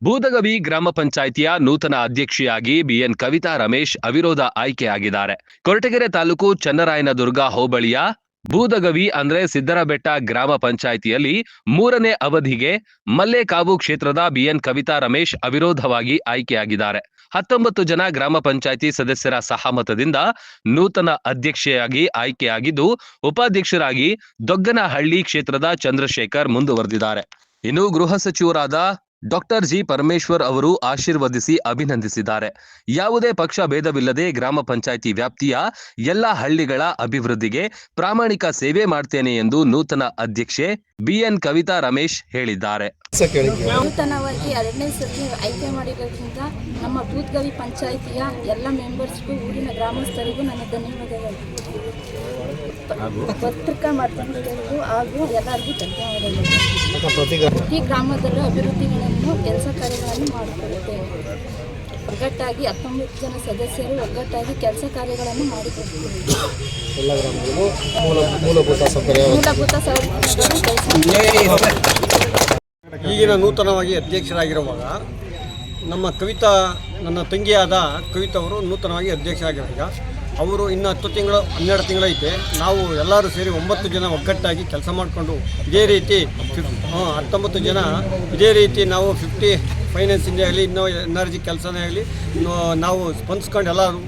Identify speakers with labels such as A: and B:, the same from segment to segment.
A: ಬೂದಗವಿ ಗ್ರಾಮ ಪಂಚಾಯಿತಿಯ ನೂತನ ಅಧ್ಯಕ್ಷೆಯಾಗಿ ಬಿಎನ್ ಕವಿತಾ ರಮೇಶ್ ಅವಿರೋಧ ಆಯ್ಕೆಯಾಗಿದ್ದಾರೆ. ಕೊರಟಗೆರೆ ತಾಲೂಕು ಚನ್ನರಾಯನದುರ್ಗ ಹೋಬಳಿಯ ಬೂದಗವಿ ಅಂದ್ರೆ ಸಿದ್ದರಬೆಟ್ಟ ಗ್ರಾಮ ಪಂಚಾಯಿತಿಯಲ್ಲಿ 3ನೇ ಅವಧಿಗೆ ಮಲ್ಲೇಕಾವು ಕ್ಷೇತ್ರದ ಬಿಎನ್ ಕವಿತಾ ರಮೇಶ್ ಅವಿರೋಧವಾಗಿ ಆಯ್ಕೆಯಾಗಿದ್ದಾರೆ. 19 ಜನ ಗ್ರಾಮ ಪಂಚಾಯಿತಿ ಸದಸ್ಯರ ಸಹಮತದಿಂದ ನೂತನ ಅಧ್ಯಕ್ಷೆಯಾಗಿ ಆಯ್ಕೆಯಾಗಿದ್ದು, ಉಪಾಧ್ಯಕ್ಷರಾಗಿ ದೊಗ್ಗನಹಳ್ಳಿ ಕ್ಷೇತ್ರದ ಚಂದ್ರಶೇಖರ್ ಮುಂದುವರೆದಿದ್ದಾರೆ. ಇನ್ನು ಗೃಹ ಸಚಿವರಾದ ಡಾಕ್ಟರ್ ಜಿ ಪರಮೇಶ್ವರ್ ಅವರು ಆಶೀರ್ವದಿಸಿ ಅಭಿನಂದಿಸಿದ್ದಾರೆ. ಯಾವುದೇ ಪಕ್ಷ ಭೇದವಿಲ್ಲದೆ ಗ್ರಾಮ ಪಂಚಾಯಿತಿ ವ್ಯಾಪ್ತಿಯ ಎಲ್ಲ ಹಳ್ಳಿಗಳ ಅಭಿವೃದ್ಧಿಗೆ ಪ್ರಾಮಾಣಿಕ ಸೇವೆ ಮಾಡ್ತೇನೆ ಎಂದು ನೂತನ ಅಧ್ಯಕ್ಷೆ ಬಿಎನ್ ಕವಿತಾ ರಮೇಶ್ ಹೇಳಿದ್ದಾರೆ.
B: ನೂತನವಾಗಿ 2ನೇ ಸತಿ ಆಯ್ಕೆ ಮಾಡಿರೋದ್ರಿಂದ ನಮ್ಮ ಬೂದಗವಿ ಪಂಚಾಯಿತಿಯ ಎಲ್ಲ ಮೆಂಬರ್ಸ್ಗೂ, ಊರಿನ ಗ್ರಾಮಸ್ಥರಿಗೂ ನನ್ನ ಧನ್ಯವಾದಗಳು. ಪತ್ರಿಕಾ ಮಾಧ್ಯಮಗಳಿಗೂ ಹಾಗೂ ಎಲ್ಲರಿಗೂ ಧನ್ಯವಾದಗಳು. ಪ್ರತಿ ಗ್ರಾಮದಲ್ಲೂ ಅಭಿವೃದ್ಧಿಗಳನ್ನು ಕೆಲಸ ಕಾರ್ಯಗಳನ್ನು ಮಾಡಿಕೊಡುತ್ತೇವೆ. ಒಗ್ಗಟ್ಟಾಗಿ 19 ಜನ ಸದಸ್ಯರು ಒಗ್ಗಟ್ಟಾಗಿ ಕೆಲಸ ಕಾರ್ಯಗಳನ್ನು ಮಾಡಿಕೊಡುತ್ತೇವೆ.
C: ಎಲ್ಲ ಗ್ರಾಮಗಳು ಮೂಲಭೂತ ಈಗಿನ ನೂತನವಾಗಿ ಅಧ್ಯಕ್ಷರಾಗಿರುವಾಗ ನಮ್ಮ ಕವಿತಾ, ನನ್ನ ತಂಗಿಯಾದ ಕವಿತಾ ಅವರು ನೂತನವಾಗಿ ಅಧ್ಯಕ್ಷರಾಗಿರುವಾಗ ಅವರು ಇನ್ನು 10 ತಿಂಗಳು 12 ತಿಂಗಳೈತೆ. ನಾವು ಎಲ್ಲರೂ ಸೇರಿ 9 ಜನ ಒಗ್ಗಟ್ಟಾಗಿ ಕೆಲಸ ಮಾಡಿಕೊಂಡು ಇದೇ ರೀತಿ 19 ಜನ ಇದೇ ರೀತಿ ನಾವು 50 ಫೈನಾನ್ಸಿಂದ ಆಗಲಿ, ಇನ್ನೂ ಎನರ್ಜಿ ಕೆಲಸನೇ ಆಗಲಿ ನಾವು ಸ್ಪಂದಿಸ್ಕೊಂಡು ಎಲ್ಲರೂ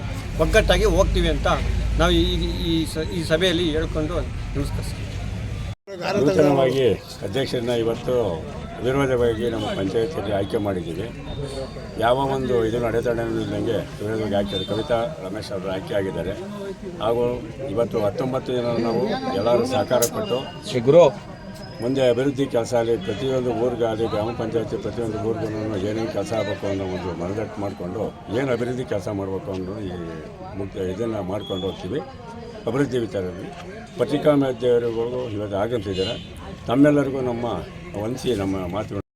C: ಒಗ್ಗಟ್ಟಾಗಿ ಹೋಗ್ತೀವಿ ಅಂತ ನಾವು ಈ ಸಭೆಯಲ್ಲಿ ಹೇಳ್ಕೊಂಡು ನಮಸ್ಕರಿಸ್ತೀವಿ.
D: ನೂತನವಾಗಿ ಅಧ್ಯಕ್ಷರನ್ನ ಇವತ್ತು ವಿರೋಧವಾಗಿ ನಮ್ಮ ಪಂಚಾಯತಿಯಲ್ಲಿ ಆಯ್ಕೆ ಮಾಡಿದ್ದೀವಿ. ಯಾವ ಒಂದು ಇದನ್ನು ಅಡೆತಡೆಯಿಲ್ಲದಂಗೆ ವಿರೋಧವಾಗಿ ಆಯ್ಕೆ ಕವಿತಾ ರಮೇಶ್ ಅವರು ಆಯ್ಕೆ ಆಗಿದ್ದಾರೆ. ಹಾಗೂ ಇವತ್ತು 19 ಜನ ನಾವು ಎಲ್ಲರೂ ಸಹಕಾರ ಕೊಟ್ಟು ಮುಂದೆ ಅಭಿವೃದ್ಧಿ ಕೆಲಸ ಆಗಲಿ, ಪ್ರತಿಯೊಂದು ಊರಿಗಾಗಲಿ, ಗ್ರಾಮ ಪಂಚಾಯತಿ ಪ್ರತಿಯೊಂದು ಊರಿಗೂ ಏನೇನು ಕೆಲಸ ಆಗಬೇಕು ಅನ್ನೋ ಒಂದು ಮನದಟ್ಟು ಮಾಡಿಕೊಂಡು ಏನು ಅಭಿವೃದ್ಧಿ ಕೆಲಸ ಮಾಡಬೇಕು ಅನ್ನೋ ಈ ಇದನ್ನು ಮಾಡ್ಕೊಂಡು ಹೋಗ್ತೀವಿ. ಅಭಿವೃದ್ಧಿ ವಿಚಾರದಲ್ಲಿ ಪತ್ರಿಕಾ ಮಾಧ್ಯಮಗಳಿಗೂ ಇವತ್ತು ಆಗಂತಿದ್ದಾರೆ. ತಮ್ಮೆಲ್ಲರಿಗೂ ನಮ್ಮ ವಂದಿಸಿ ನಮ್ಮ ಮಾತುಗಳು